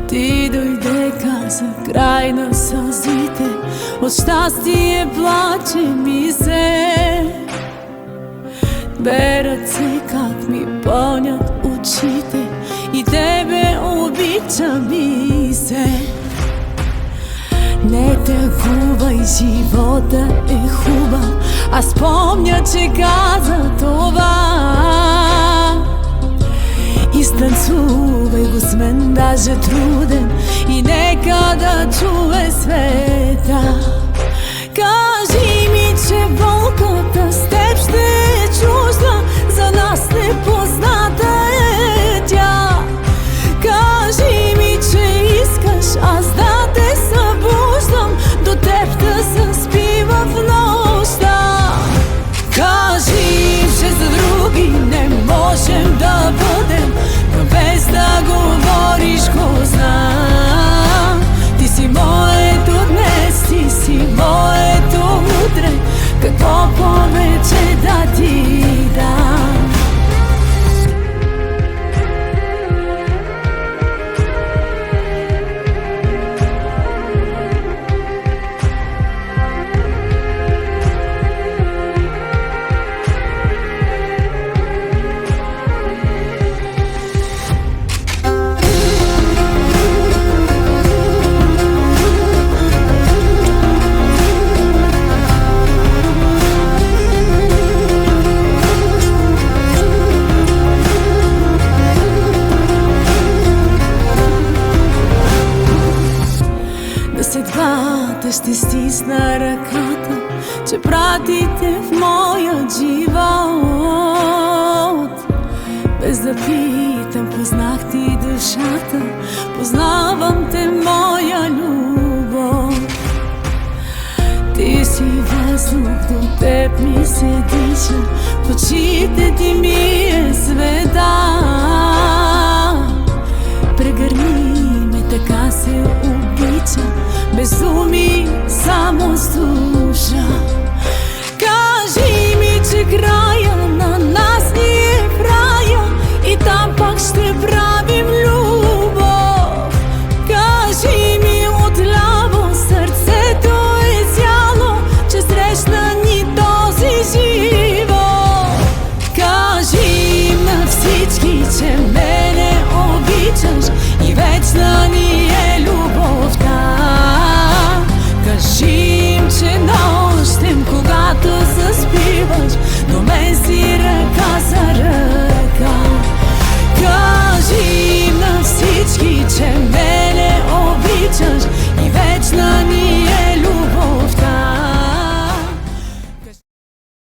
Ти дойде, каза край на сълзите, от щастие плаче ми се. Бе ръце как ми пълнят очите и тебе обичам ми се. Не тъгувай, живота е хубав, аз помня, че каза това. Изтанцувай го с мен, даже труден, и нека да чуе света. Кажи ми, че болката с теб ще е чужда, за нас непозната е тя. Кажи ми, че искаш аз да те събуждам, до теб да заспи в нощта. Кажи, че за други не можем да бъдем, но без да говориш го знам. Ти си моето днес, ти си моето утре, какво повече да ти дам? Съдбата ще стисна ръката, че пратите в моя живот. Без да питам, познах ти душата, познавам те, моя любов. Ти си въздух, до теб ми се диша, в очите ти ми е света.